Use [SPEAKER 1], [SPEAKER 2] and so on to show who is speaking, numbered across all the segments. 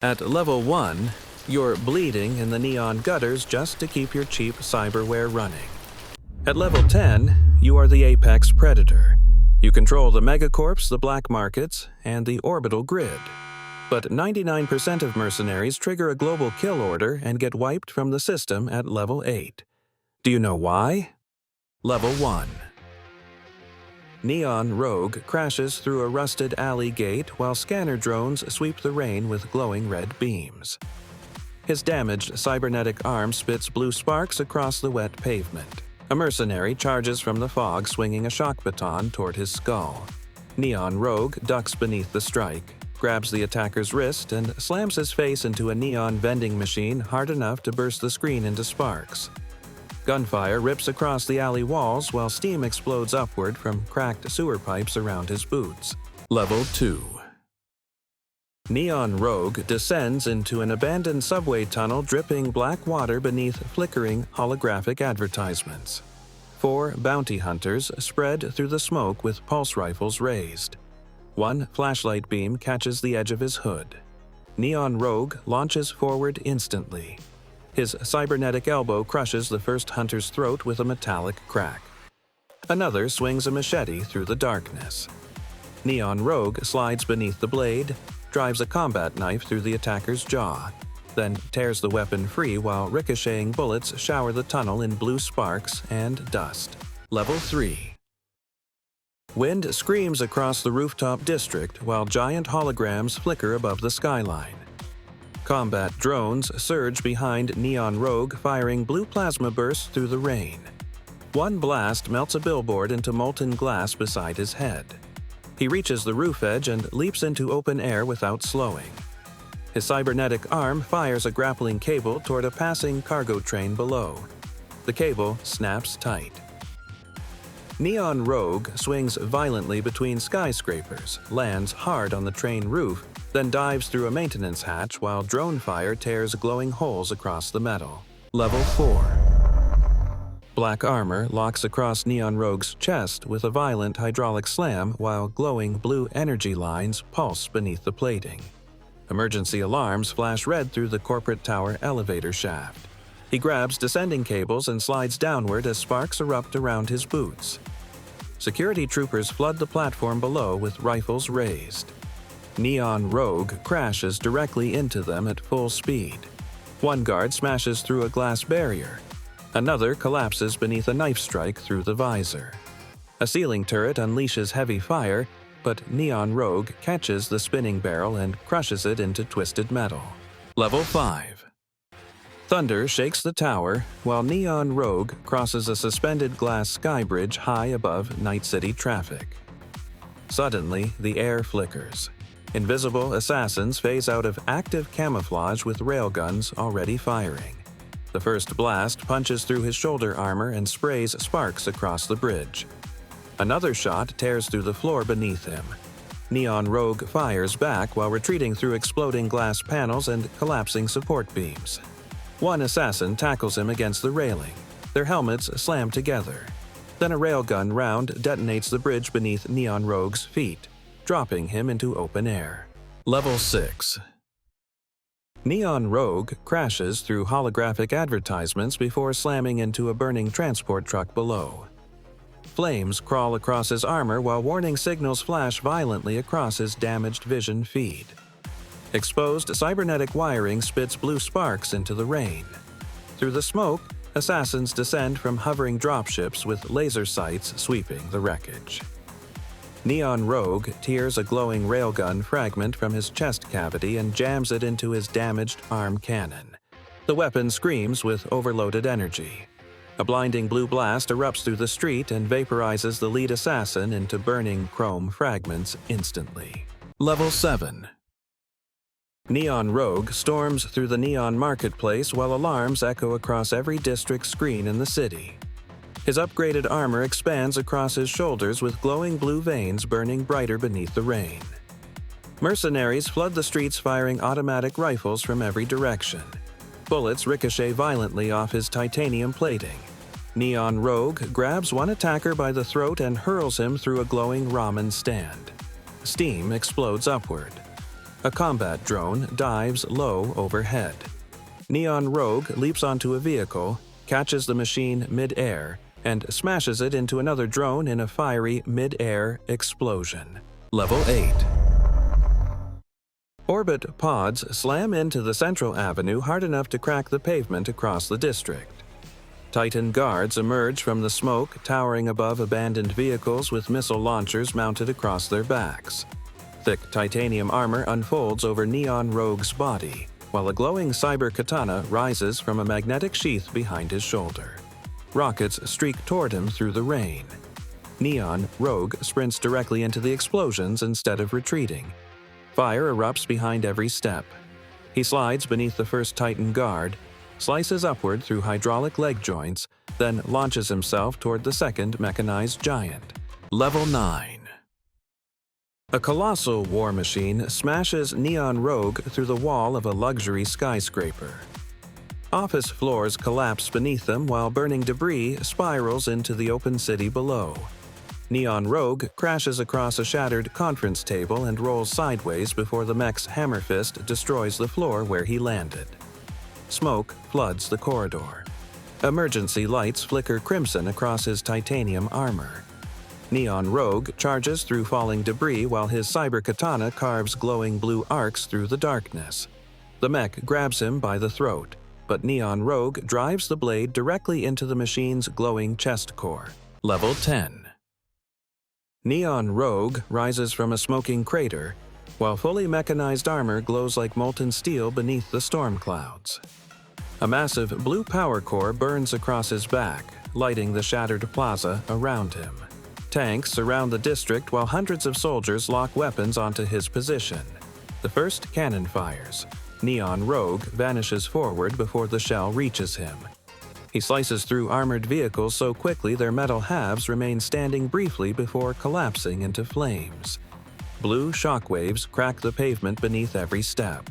[SPEAKER 1] At level 1, you're bleeding in the neon gutters just to keep your cheap cyberware running. At level 10, you are the apex predator. You control the megacorps, the black markets, and the orbital grid. But 99% of mercenaries trigger a global kill order and get wiped from the system at level 8. Do you know why? Level 1. Neon Rogue crashes through a rusted alley gate while scanner drones sweep the rain with glowing red beams. His damaged cybernetic arm spits blue sparks across the wet pavement. A mercenary charges from the fog swinging a shock baton toward his skull. Neon Rogue ducks beneath the strike, grabs the attacker's wrist, and slams his face into a neon vending machine hard enough to burst the screen into sparks. Gunfire rips across the alley walls while steam explodes upward from cracked sewer pipes around his boots. Level 2. Neon Rogue descends into an abandoned subway tunnel dripping black water beneath flickering holographic advertisements. 4 bounty hunters spread through the smoke with pulse rifles raised. One flashlight beam catches the edge of his hood. Neon Rogue launches forward instantly. His cybernetic elbow crushes the first hunter's throat with a metallic crack. Another swings a machete through the darkness. Neon Rogue slides beneath the blade, drives a combat knife through the attacker's jaw, then tears the weapon free while ricocheting bullets shower the tunnel in blue sparks and dust. Level 3. Wind screams across the rooftop district while giant holograms flicker above the skyline. Combat drones surge behind Neon Rogue, firing blue plasma bursts through the rain. One blast melts a billboard into molten glass beside his head. He reaches the roof edge and leaps into open air without slowing. His cybernetic arm fires a grappling cable toward a passing cargo train below. The cable snaps tight. Neon Rogue swings violently between skyscrapers, lands hard on the train roof, then dives through a maintenance hatch while drone fire tears glowing holes across the metal. Level 4. Black armor locks across Neon Rogue's chest with a violent hydraulic slam while glowing blue energy lines pulse beneath the plating. Emergency alarms flash red through the corporate tower elevator shaft. He grabs descending cables and slides downward as sparks erupt around his boots. Security troopers flood the platform below with rifles raised. Neon Rogue crashes directly into them at full speed. One guard smashes through a glass barrier. Another collapses beneath a knife strike through the visor. A ceiling turret unleashes heavy fire, but Neon Rogue catches the spinning barrel and crushes it into twisted metal. Level 5. Thunder shakes the tower while Neon Rogue crosses a suspended glass sky bridge high above Night City traffic. Suddenly, the air flickers. Invisible assassins phase out of active camouflage with railguns already firing. The first blast punches through his shoulder armor and sprays sparks across the bridge. Another shot tears through the floor beneath him. Neon Rogue fires back while retreating through exploding glass panels and collapsing support beams. One assassin tackles him against the railing. Their helmets slam together. Then a railgun round detonates the bridge beneath Neon Rogue's feet, dropping him into open air. Level 6. Neon Rogue crashes through holographic advertisements before slamming into a burning transport truck below. Flames crawl across his armor while warning signals flash violently across his damaged vision feed. Exposed cybernetic wiring spits blue sparks into the rain. Through the smoke, assassins descend from hovering dropships with laser sights sweeping the wreckage. Neon Rogue tears a glowing railgun fragment from his chest cavity and jams it into his damaged arm cannon. The weapon screams with overloaded energy. A blinding blue blast erupts through the street and vaporizes the lead assassin into burning chrome fragments instantly. Level 7. Neon Rogue storms through the neon marketplace while alarms echo across every district screen in the city. His upgraded armor expands across his shoulders with glowing blue veins burning brighter beneath the rain. Mercenaries flood the streets firing automatic rifles from every direction. Bullets ricochet violently off his titanium plating. Neon Rogue grabs one attacker by the throat and hurls him through a glowing ramen stand. Steam explodes upward. A combat drone dives low overhead. Neon Rogue leaps onto a vehicle, catches the machine mid-air, and smashes it into another drone in a fiery mid-air explosion. Level 8. Orbit pods slam into the central avenue hard enough to crack the pavement across the district. Titan guards emerge from the smoke, towering above abandoned vehicles with missile launchers mounted across their backs. Thick titanium armor unfolds over Neon Rogue's body, while a glowing cyber katana rises from a magnetic sheath behind his shoulder. Rockets streak toward him through the rain. Neon Rogue sprints directly into the explosions instead of retreating. Fire erupts behind every step. He slides beneath the first Titan guard, slices upward through hydraulic leg joints, then launches himself toward the second mechanized giant. Level 9. A colossal war machine smashes Neon Rogue through the wall of a luxury skyscraper. Office floors collapse beneath them while burning debris spirals into the open city below. Neon Rogue crashes across a shattered conference table and rolls sideways before the mech's hammer fist destroys the floor where he landed. Smoke floods the corridor. Emergency lights flicker crimson across his titanium armor. Neon Rogue charges through falling debris while his cyber katana carves glowing blue arcs through the darkness. The mech grabs him by the throat, but Neon Rogue drives the blade directly into the machine's glowing chest core. Level 10. Neon Rogue rises from a smoking crater, while fully mechanized armor glows like molten steel beneath the storm clouds. A massive blue power core burns across his back, lighting the shattered plaza around him. Tanks surround the district while hundreds of soldiers lock weapons onto his position. The first cannon fires. Neon Rogue vanishes forward before the shell reaches him. He slices through armored vehicles so quickly their metal halves remain standing briefly before collapsing into flames. Blue shockwaves crack the pavement beneath every step.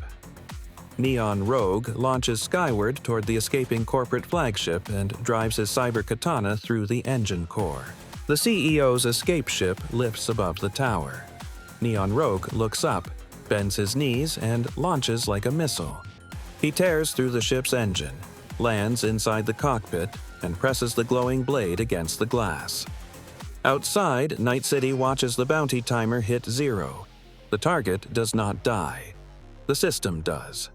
[SPEAKER 1] Neon Rogue launches skyward toward the escaping corporate flagship and drives his cyber katana through the engine core. The CEO's escape ship lifts above the tower. Neon Rogue looks up, bends his knees, and launches like a missile. He tears through the ship's engine, lands inside the cockpit, and presses the glowing blade against the glass. Outside, Night City watches the bounty timer hit 0. The target does not die. The system does.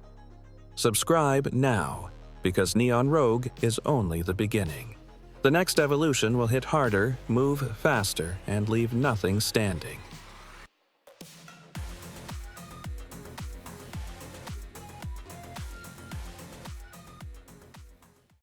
[SPEAKER 1] Subscribe now, because Neon Rogue is only the beginning. The next evolution will hit harder, move faster, and leave nothing standing.